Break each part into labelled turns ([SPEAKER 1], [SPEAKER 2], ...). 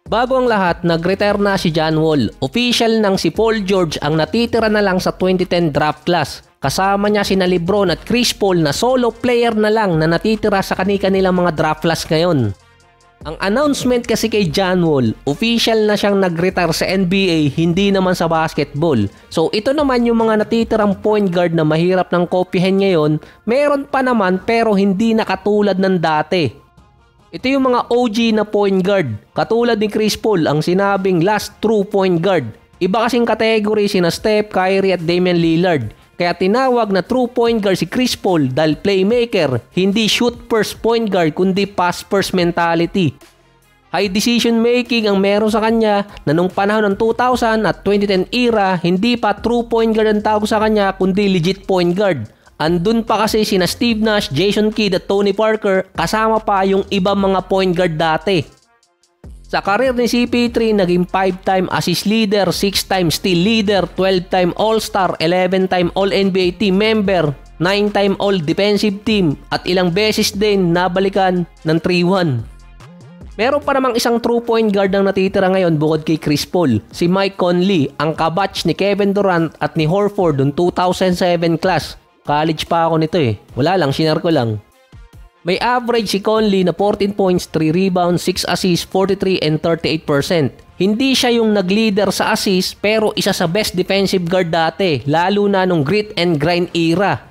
[SPEAKER 1] Bago ang lahat, nag-retire na si John Wall. Official nang si Paul George ang natitira na lang sa 2010 draft class. Kasama niya sina LeBron at Chris Paul na solo player na lang na natitira sa kani-kanilang mga draft class ngayon. Ang announcement kasi kay John Wall, official na siyang nag-retire sa NBA, hindi naman sa basketball. So ito naman yung mga natitirang point guard na mahirap ng kopyahin ngayon. Meron pa naman pero hindi na katulad ng dati. Ito yung mga OG na point guard. Katulad ni Chris Paul ang sinabing last true point guard. Iba kasing category sina Steph, Kyrie at Damian Lillard. Kaya tinawag na true point guard si Chris Paul dahil playmaker, hindi shoot first point guard kundi pass first mentality. High decision making ang meron sa kanya na nung panahon ng 2000 at 2010 era, hindi pa true point guard ang tawag sa kanya kundi legit point guard. Andun pa kasi sina Steve Nash, Jason Kidd at Tony Parker, kasama pa yung ibang mga point guard dati. Sa karir ni CP3, naging 5-time assist leader, 6-time steal leader, 12-time All-Star, 11-time All-NBA team member, 9-time All-Defensive team at ilang beses din nabalikan ng 3-1. Meron pa namang isang true point guard ang natitira ngayon bukod kay Chris Paul, si Mike Conley, ang kabatch ni Kevin Durant at ni Horford noong 2007 class. College pa ako nito eh. Wala lang, shinare ko lang. May average si Conley na 14 points, 3 rebounds, 6 assists, 43 and 38%. Hindi siya yung nag-leader sa assist pero isa sa best defensive guard dati, lalo na nung grit and grind era.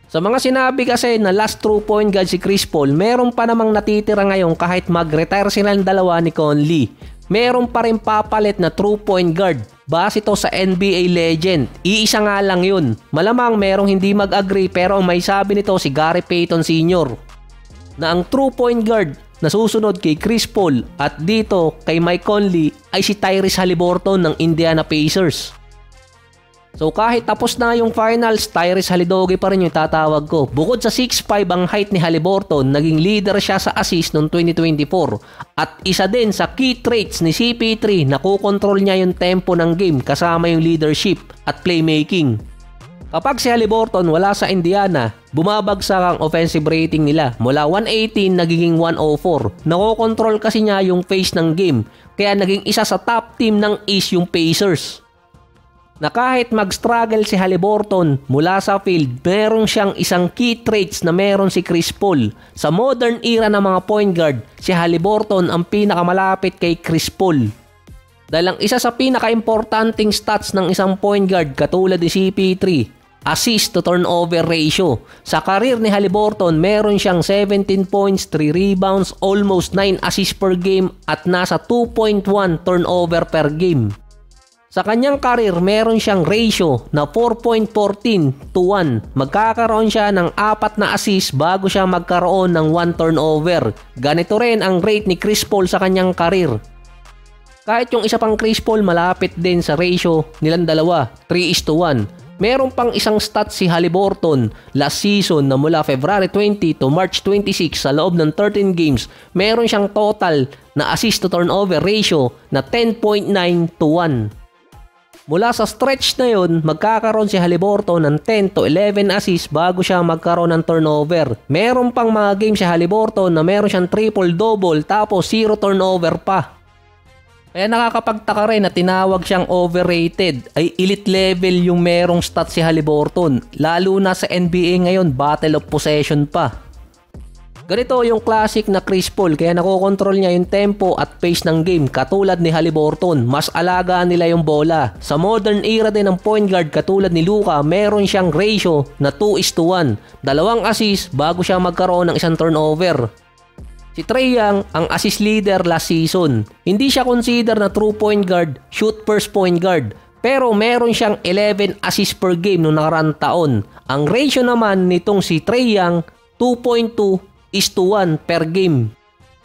[SPEAKER 1] Sa mga sinabi kasi na last true point guard si Chris Paul, meron pa namang natitira ngayon kahit mag-retire silang dalawa ni Conley. Meron pa rin papalit na true point guard. Base ito sa NBA legend. Iisa nga lang yun. Malamang merong hindi mag-agree pero ang may sabi nito si Gary Payton Sr. na ang true point guard na susunod kay Chris Paul at dito kay Mike Conley ay si Tyrese Haliburton ng Indiana Pacers. So kahit tapos na yung finals, Tyrese Halidogi pa rin yung tatawag ko. Bukod sa 6'5 ang height ni Haliburton, naging leader siya sa assist noong 2024. At isa din sa key traits ni CP3 na kukontrol niya yung tempo ng game kasama yung leadership at playmaking. Kapag si Haliburton wala sa Indiana, bumabagsak ang offensive rating nila. Mula 118 nagiging 104. Nakokontrol kasi niya yung pace ng game. Kaya naging isa sa top team ng East yung Pacers. Na kahit mag-struggle si Haliburton mula sa field, meron siyang isang key traits na meron si Chris Paul. Sa modern era ng mga point guard, si Haliburton ang pinakamalapit kay Chris Paul. Dahil ang isa sa pinaka-importanting stats ng isang point guard katulad ni CP3, assist to turnover ratio. Sa karir ni Haliburton, meron siyang 17 points, 3 rebounds, almost 9 assists per game at nasa 2.1 turnover per game. Sa kanyang karir, meron siyang ratio na 4.14 to 1. Magkakaroon siya ng 4 na assist bago siya magkaroon ng 1 turnover. Ganito rin ang rate ni Chris Paul sa kanyang karir. Kahit yung isa pang Chris Paul malapit din sa ratio nilang dalawa, 3:1. Meron pang isang stat si Haliburton last season na mula February 20 to March 26 sa loob ng 13 games, meron siyang total na assist to turnover ratio na 10.9 to 1. Mula sa stretch na yun, magkakaroon si Haliburton ng 10 to 11 assists bago siya magkaroon ng turnover. Meron pang mga game si Haliburton na meron siyang triple-double tapos 0 turnover pa. Kaya nakakapagtaka rin na tinawag siyang overrated. Ay elite level yung merong stats si Haliburton. Lalo na sa NBA ngayon, battle of possession pa. Ganito yung classic na Chris Paul kaya nakokontrol niya yung tempo at pace ng game katulad ni Haliburton. Mas alagaan nila yung bola. Sa modern era din ng point guard katulad ni Luka, meron siyang ratio na 2:1. 2 assist bago siya magkaroon ng isang turnover. Si Trae Young ang assist leader last season. Hindi siya consider na true point guard, shoot first point guard. Pero meron siyang 11 assists per game noong nakaraang taon. Ang ratio naman nitong si Trae Young, 2.2:1 per game.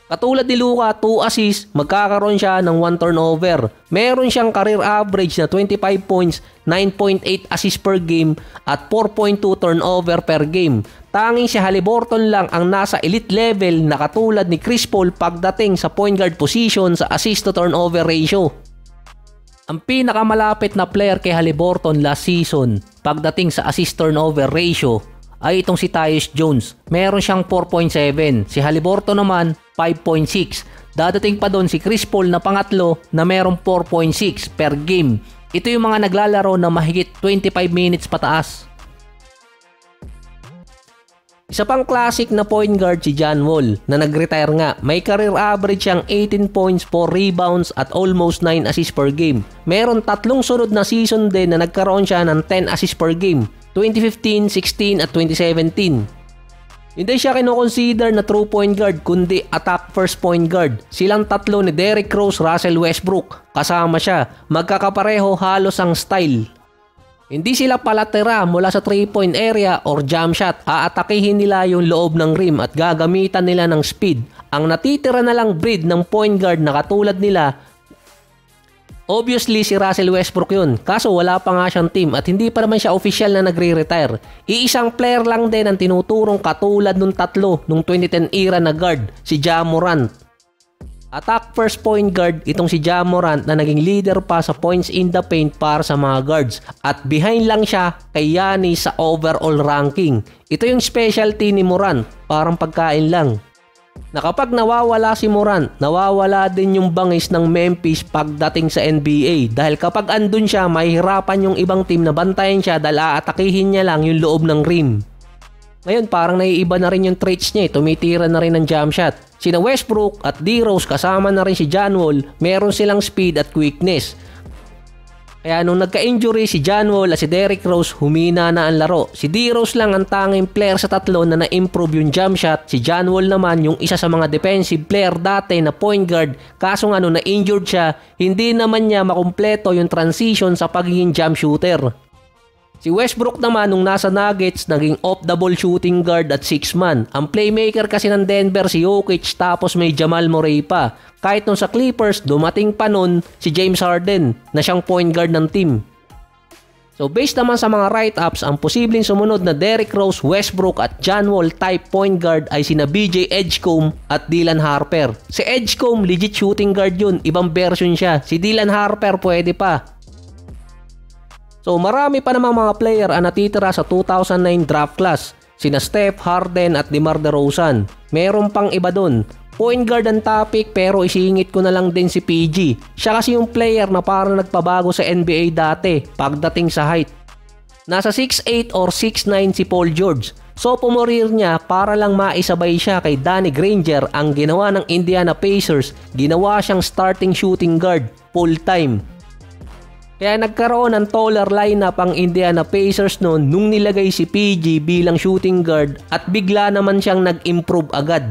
[SPEAKER 1] Katulad ni Luka, 2 assists, magkakaroon siya ng 1 turnover. Meron siyang career average na 25 points, 9.8 assists per game at 4.2 turnover per game. Tanging si Haliburton lang ang nasa elite level na katulad ni Chris Paul pagdating sa point guard position sa assist to turnover ratio. Ang pinakamalapit na player kay Haliburton last season pagdating sa assist turnover ratio ay itong si Tyus Jones. Meron siyang 4.7. Si Haliburton naman 5.6. Dadating pa doon si Chris Paul na pangatlo na merong 4.6 per game. Ito yung mga naglalaro na mahigit 25 minutes pataas. Isa pang classic na point guard si John Wall na nag-retire nga. May career average siyang 18 points, 4 rebounds at almost 9 assists per game. Meron 3 sunod na season din na nagkaroon siya ng 10 assists per game. 2015, 16 at 2017. Hindi siya kinoconsider na true point guard kundi attack first point guard. Silang tatlo ni Derrick Rose, Russell Westbrook. Kasama siya. Magkakapareho halos ang style. Hindi sila palatera mula sa 3-point area or jump shot. Aatakihin nila yung loob ng rim at gagamitan nila ng speed. Ang natitira na lang breed ng point guard na katulad nila, obviously si Russell Westbrook yun. Kaso wala pa nga siyang team at hindi pa naman siya official na nagre-retire. Iisang player lang din ang tinuturong katulad nung tatlo nung 2010 era na guard, si Ja Morant. Attack first point guard itong si Ja Morant na naging leader pa sa points in the paint para sa mga guards. At behind lang siya kay Giannis sa overall ranking. Ito yung specialty ni Morant, parang pagkain lang. Na kapag nawawala si Morant, nawawala din yung bangis ng Memphis pagdating sa NBA. Dahil kapag andun siya, mahihirapan yung ibang team na bantayan siya dahil aatakihin niya lang yung loob ng rim. Ngayon parang naiiba na rin yung traits niya, tumitira na rin ng jump shot. Sina Westbrook at D-Rose kasama na rin si John Wall, meron silang speed at quickness. Kaya nung nagka-injury si John Wall at si Derrick Rose, humina na ang laro. Si D-Rose lang ang tanging player sa tatlo na na-improve yung jump shot. Si John Wall naman yung isa sa mga defensive player dati na point guard. Kaso nga nung na-injured siya, hindi naman niya makumpleto yung transition sa pagiging jump shooter. Si Westbrook naman nung nasa Nuggets, naging off-the-ball shooting guard at 6-man. Ang playmaker kasi ng Denver si Jokic tapos may Jamal Murray pa. Kahit nung sa Clippers, dumating pa nun si James Harden na siyang point guard ng team. So based naman sa mga write-ups, ang posibleng sumunod na Derrick Rose, Westbrook at John Wall type point guard ay sina BJ Edgecombe at Dylan Harper. Si Edgecombe legit shooting guard yun, ibang version siya. Si Dylan Harper pwede pa. So marami pa namang mga player ang natitira sa 2009 draft class. Sina Steph, Harden at DeMar DeRozan. Meron pang iba dun. Point guard ang topic pero isingit ko na lang din si PG. Siya kasi yung player na parang nagpabago sa NBA dati pagdating sa height. Nasa 6'8 or 6'9 si Paul George. So pumorir niya para lang maisabay siya kay Danny Granger. Ang ginawa ng Indiana Pacers, ginawa siyang starting shooting guard full time. Kaya nagkaroon ng taller lineup ang Indiana Pacers noon nung nilagay si PG bilang shooting guard at bigla naman siyang nag-improve agad.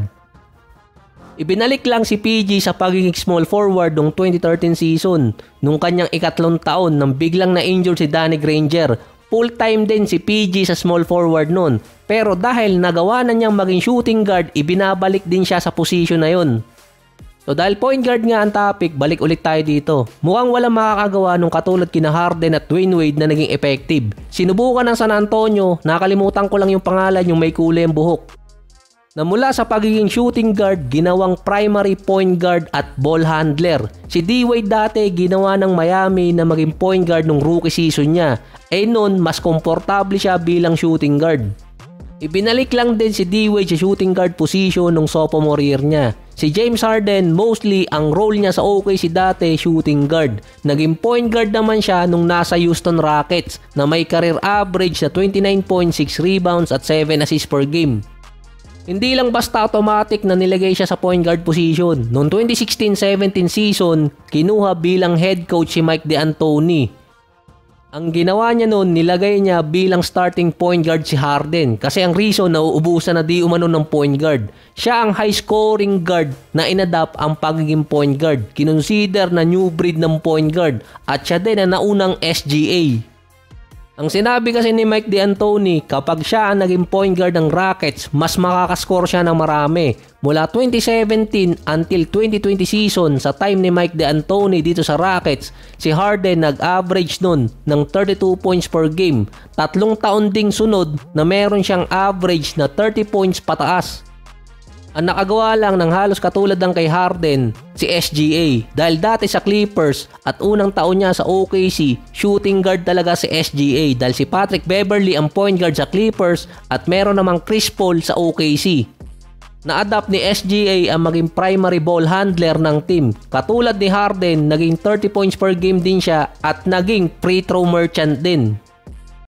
[SPEAKER 1] Ibinalik lang si PG sa pagiging small forward noong 2013 season nung kanyang ikatlong taon nang biglang na-injured si Danny Granger. Full time din si PG sa small forward noon pero dahil nagawa na niyang maging shooting guard, ibinabalik din siya sa position na yun. So dahil point guard nga ang topic, balik ulit tayo dito. Mukhang walang makakagawa nung katulad kina Harden at Dwayne Wade na naging effective. Sinubukan ng San Antonio, nakalimutan ko lang yung pangalan, yung may kulay ang buhok. Na mula sa pagiging shooting guard, ginawang primary point guard at ball handler. Si D-Wade dati ginawa ng Miami na maging point guard nung rookie season niya. Noon, mas komportable siya bilang shooting guard. Ibinalik lang din si D-Wade sa shooting guard position nung sophomore year niya. Si James Harden, mostly ang role niya sa OKC dati shooting guard. Naging point guard naman siya nung nasa Houston Rockets na may career average na 29.6 rebounds at 7 assists per game. Hindi lang basta automatic na nilagay siya sa point guard position. Noong 2016-17 season, kinuha bilang head coach si Mike D'Antoni. Ang ginawa niya noon, nilagay niya bilang starting point guard si Harden kasi ang reason na uubusan na di umano ng point guard. Siya ang high scoring guard na inadapt ang pagiging point guard. Kinonsider na new breed ng point guard at siya din ang naunang SGA. Ang sinabi kasi ni Mike D'Antoni, kapag siya ang naging point guard ng Rockets, mas makakascore siya ng marami. Mula 2017 until 2020 season, sa time ni Mike D'Antoni dito sa Rockets, si Harden nag-average nun ng 32 points per game. 3 taon ding sunod na meron siyang average na 30 points pataas. Ang nakagawa lang ng halos katulad ng kay Harden, si SGA. Dahil dati sa Clippers at unang taon niya sa OKC, shooting guard talaga si SGA. Dahil si Patrick Beverley ang point guard sa Clippers at meron namang Chris Paul sa OKC. Na-adapt ni SGA ang maging primary ball handler ng team. Katulad ni Harden, naging 30 points per game din siya at naging free throw merchant din.